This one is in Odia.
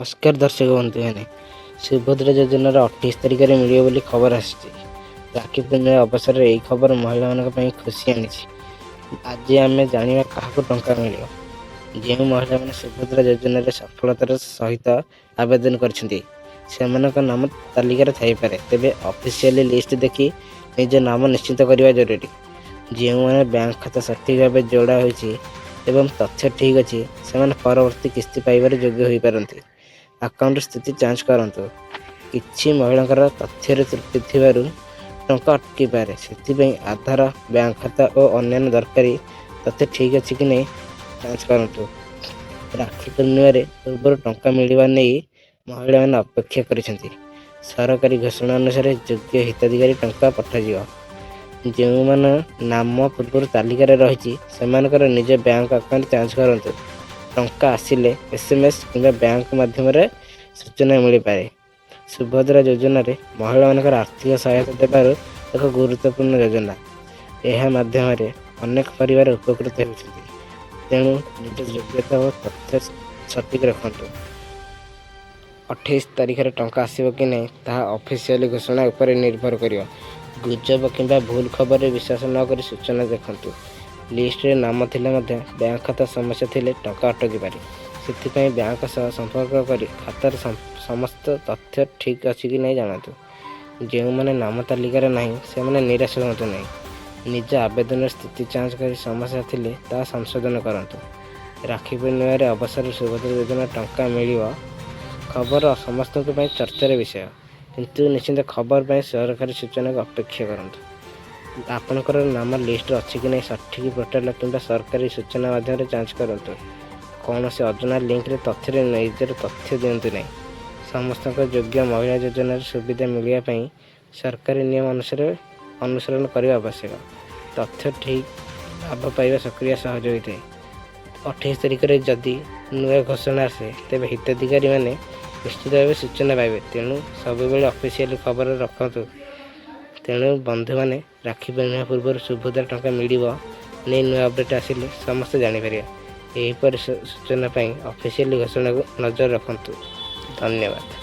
ନମସ୍କାର ଦର୍ଶକ ବନ୍ଧୁମାନେ। ସୁଭଦ୍ରା ଯୋଜନାର 28 ତାରିଖରେ ମିଳିବ ବୋଲି ଖବର ଆସିଛି। ରାକ୍ଷୀ ପୂର୍ଣ୍ଣିମା ଅବସରରେ ଏହି ଖବର ମହିଳାମାନଙ୍କ ପାଇଁ ଖୁସି ଆଣିଛି। ଆଜି ଆମେ ଜାଣିବା କାହାକୁ ଟଙ୍କା ମିଳିବ। ଯେଉଁ ମହିଳାମାନେ ସୁଭଦ୍ରା ଯୋଜନାରେ ସଫଳତାର ସହିତ ଆବେଦନ କରିଛନ୍ତି ସେମାନଙ୍କ ନାମ ତାଲିକାରେ ଥାଇପାରେ, ତେବେ ଅଫିସିଆଲି ଲିଷ୍ଟ ଦେଖି ନିଜ ନାମ ନିଶ୍ଚିତ କରିବା ଜରୁରୀ। ଯେଉଁମାନେ ବ୍ୟାଙ୍କ ଖାତା ସଠିକ୍ ଭାବେ ଯୋଡ଼ା ହୋଇଛି ଏବଂ ତଥ୍ୟ ଠିକ୍ ଅଛି ସେମାନେ ପରବର୍ତ୍ତୀ କିସ୍ତି ପାଇବାରେ ଯୋଗ୍ୟ ହୋଇପାରନ୍ତି। ଆକାଉଣ୍ଟ ସ୍ଥିତି ଯାଞ୍ଚ କରନ୍ତୁ। କିଛି ମହିଳାଙ୍କର ତଥ୍ୟରେ ତ୍ରୁଟି ଥିବାରୁ ଟଙ୍କା ଅଟକିପାରେ, ସେଥିପାଇଁ ଆଧାର, ବ୍ୟାଙ୍କ ଖାତା ଓ ଅନ୍ୟାନ୍ୟ ଦରକାରୀ ତଥ୍ୟ ଠିକ୍ ଅଛି କି ନାହିଁ ଯାଞ୍ଚ କରନ୍ତୁ। ରାକ୍ଷୀ ପୂର୍ଣ୍ଣିମାରେ ପୂର୍ବରୁ ଟଙ୍କା ମିଳିବା ନେଇ ମହିଳାମାନେ ଅପେକ୍ଷା କରିଛନ୍ତି। ସରକାରୀ ଘୋଷଣା ଅନୁସାରେ ଯୋଗ୍ୟ ହିତାଧିକାରୀ ଟଙ୍କା ପଠାଯିବ। ଯେଉଁମାନ ନାମ ପୂର୍ବରୁ ତାଲିକାରେ ରହିଛି ସେମାନଙ୍କର ନିଜ ବ୍ୟାଙ୍କ ଆକାଉଣ୍ଟ ଯାଞ୍ଚ କରନ୍ତୁ। ଟଙ୍କା ଆସିଲେ SMS କିମ୍ବା ବ୍ୟାଙ୍କ ମାଧ୍ୟମରେ ସୂଚନା ମିଳିପାରେ। ସୁଭଦ୍ରା ଯୋଜନାରେ ମହିଳାମାନଙ୍କର ଆର୍ଥିକ ସହାୟତା ଦେବାର ଏକ ଗୁରୁତ୍ୱପୂର୍ଣ୍ଣ ଯୋଜନା। ଏହା ମାଧ୍ୟମରେ ଅନେକ ପରିବାର ଉପକୃତ ହେଉଛନ୍ତି। ତେଣୁ ନିଜ ଯୋଗ୍ୟତା ଓ ତଥ୍ୟ ସଠିକ୍ ରଖନ୍ତୁ। 28 ତାରିଖରେ ଟଙ୍କା ଆସିବ କି ନାହିଁ ତାହା ଅଫିସିଆଲି ଘୋଷଣା ଉପରେ ନିର୍ଭର କରିବ। ଗୁଜବ କିମ୍ବା ଭୁଲ ଖବରରେ ବିଶ୍ୱାସ ନ କରି ସୂଚନା ଦେଖନ୍ତୁ। ଲିଷ୍ଟରେ ନାମ ଥିଲେ ମଧ୍ୟ ବ୍ୟାଙ୍କ ଖାତା ସମସ୍ୟା ଥିଲେ ଟଙ୍କା ଅଟକିପାରେ। ସେଥିପାଇଁ ବ୍ୟାଙ୍କ ସହ ସମ୍ପର୍କ କରି ଖାତାର ସମସ୍ତ ତଥ୍ୟ ଠିକ୍ ଅଛି କି ନାହିଁ ଜାଣନ୍ତୁ। ଯେଉଁମାନେ ନାମ ତାଲିକାରେ ନାହିଁ ସେମାନେ ନିରାଶ ହୁଅନ୍ତୁ ନାହିଁ। ନିଜ ଆବେଦନର ସ୍ଥିତି ଯାଞ୍ଚ କରି ସମସ୍ୟା ଥିଲେ ତାହା ସଂଶୋଧନ କରନ୍ତୁ। ରାକ୍ଷୀ ପୂର୍ଣ୍ଣିମାରେ ଅବସରରେ ସୁଭଦ୍ରା ଯୋଜନା ଟଙ୍କା ମିଳିବ ଖବର ସମସ୍ତଙ୍କ ପାଇଁ ଚର୍ଚ୍ଚାର ବିଷୟ, କିନ୍ତୁ ନିଶ୍ଚିତ ଖବର ପାଇଁ ସରକାରୀ ସୂଚନାକୁ ଅପେକ୍ଷା କରନ୍ତୁ। ଆପଣଙ୍କର ନାମ ଲିଷ୍ଟରେ ଅଛି କି ନାହିଁ ସଠିକ୍ ପୋର୍ଟାଲ କିମ୍ବା ସରକାରୀ ସୂଚନା ମାଧ୍ୟମରେ ଯାଞ୍ଚ କରନ୍ତୁ। କୌଣସି ଅଜଣା ଲିଙ୍କରେ ତଥ୍ୟରେ ନିଜର ତଥ୍ୟ ଦିଅନ୍ତୁ ନାହିଁ। ସମସ୍ତଙ୍କ ଯୋଗ୍ୟ ମହିଳା ଯୋଜନାର ସୁବିଧା ମିଳିବା ପାଇଁ ସରକାରୀ ନିୟମ ଅନୁସରଣ କରିବା ଆବଶ୍ୟକ। ତଥ୍ୟ ଠିକ୍ ଲାଭ ପାଇବା ସକ୍ରିୟ ସହଜ ହୋଇଥାଏ। 28 ତାରିଖରେ ଯଦି ନୂଆ ଘୋଷଣା ଆସେ ତେବେ ହିତାଧିକାରୀମାନେ ନିଶ୍ଚିତ ଭାବେ ସୂଚନା ପାଇବେ। ତେଣୁ ସବୁବେଳେ ଅଫିସିଆଲି ଖବର ରଖନ୍ତୁ। ତେଣୁ ବନ୍ଧୁମାନେ, ରାକ୍ଷୀ ପୂର୍ଣ୍ଣିମା ପୂର୍ବରୁ ସୁଭଦ୍ରା ଟଙ୍କା ମିଳିବ ନେଇ ନୂଆ ଅପଡେଟ୍ ଆସିଲେ ସମସ୍ତେ ଜାଣିପାରିବେ। ଏହିପରି ସୂଚନା ପାଇଁ ଅଫିସିଆଲି ଘୋଷଣାକୁ ନଜର ରଖନ୍ତୁ। ଧନ୍ୟବାଦ।